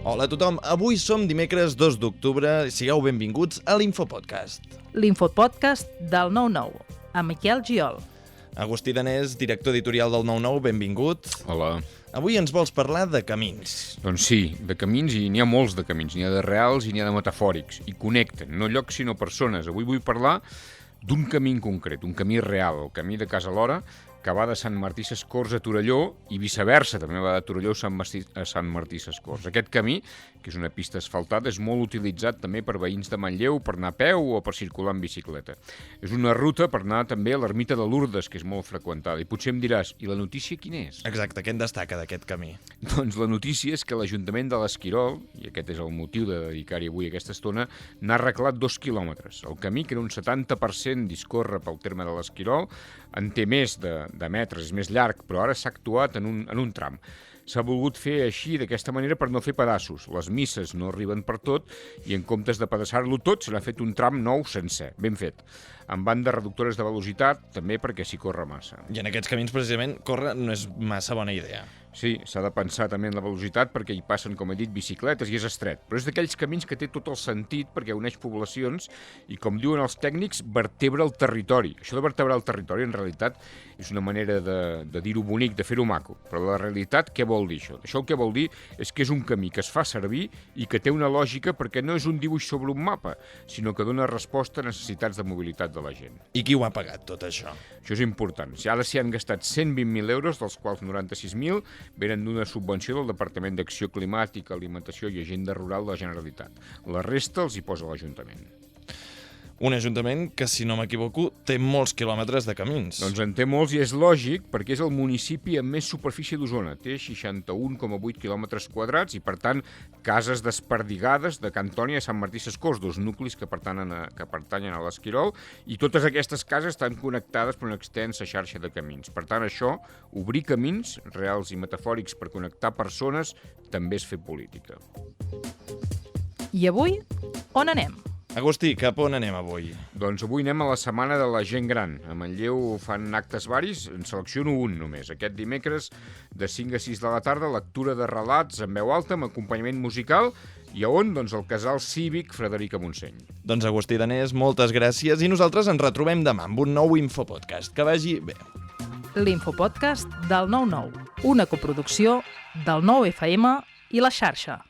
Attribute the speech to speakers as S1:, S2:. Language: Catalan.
S1: Hola a tothom, avui som dimecres 2 d'octubre, sigueu benvinguts a l'Infopodcast.
S2: L'Infopodcast del 9-9, amb Miquel Giol.
S1: Agustí Danés, director editorial del 9-9, benvingut.
S3: Hola.
S1: Avui ens vols parlar de camins.
S3: Doncs sí, de camins, i n'hi ha molts de camins. N'hi ha de reals i n'hi ha de metafòrics. I connecten, no llocs sinó persones. Avui vull parlar d'un camí en concret, un camí real, el camí de Casa Lora, que va de Sant Martí Sescorts a Torelló i viceversa, també va de Torelló a Sant Martí Sescorts. Aquest camí, que és una pista asfaltada, és molt utilitzat també per veïns de Manlleu, per anar a peu o per circular en bicicleta. És una ruta per anar també a l'ermita de Lourdes, que és molt freqüentada. I potser em diràs, i la notícia quina és?
S1: Exacte, què en destaca d'aquest camí?
S3: Doncs la notícia és que l'Ajuntament de l'Esquirol, i aquest és el motiu de dedicar-hi avui aquesta estona, n'ha arreglat 2 quilòmetres. El camí, que era un 70% discorre pel terme de l'Esquirol, en té més de metres, és més llarg, però ara s'ha actuat en un tram. S'ha volgut fer així, d'aquesta manera, per no fer pedaços. Les misses no arriben per tot i en comptes de pedaçar-lo tot, se n'ha fet un tram nou sencer, ben fet. Amb bandes reductores de velocitat, també perquè s'hi corre massa.
S1: I en aquests camins, precisament, córrer no és massa bona idea.
S3: Sí, s'ha de pensar també en la velocitat perquè hi passen, com he dit, bicicletes i és estret. Però és d'aquells camins que té tot el sentit perquè uneix poblacions i, com diuen els tècnics, vertebra el territori. Això de vertebrar el territori, en realitat, és una manera de dir-ho bonic, de fer-ho maco. Però la realitat, què vol dir això? Això el que vol dir és que és un camí que es fa servir i que té una lògica perquè no és un dibuix sobre un mapa, sinó que dona resposta a necessitats de mobilitat de la gent.
S1: I qui ho ha pagat, tot això?
S3: Això és important. Ara s'hi han gastat 120.000 euros, dels quals 96.000 venen d'una subvenció del Departament d'Acció Climàtica, Alimentació i Agenda Rural de la Generalitat. La resta els hi posa l'Ajuntament.
S1: Un ajuntament que, si no m'equivoco, té molts quilòmetres de camins.
S3: Doncs en té molts i és lògic perquè és el municipi amb més superfície d'Osona. Té 61,8 quilòmetres quadrats i, per tant, cases desperdigades de Can Toni a Sant Martí Sescorts, 2 nuclis que pertanyen a l'Esquirol, i totes aquestes cases estan connectades per una extensa xarxa de camins. Per tant, això, obrir camins reals i metafòrics per connectar persones, també és fer política.
S2: I avui, on anem?
S1: Agustí, cap on anem avui?
S3: Doncs avui anem a la Setmana de la Gent Gran. A Manlleu fan actes varis, en selecciono un només. Aquest dimecres, de 5 a 6 de la tarda, lectura de relats en veu alta amb acompanyament musical i a on? Doncs al Casal Cívic Frederica Montseny.
S1: Doncs Agustí Danés, moltes gràcies i nosaltres ens retrobem demà amb un nou Infopodcast. Que vagi bé.
S2: L'Infopodcast del 9-9, una coproducció del 9FM i la xarxa.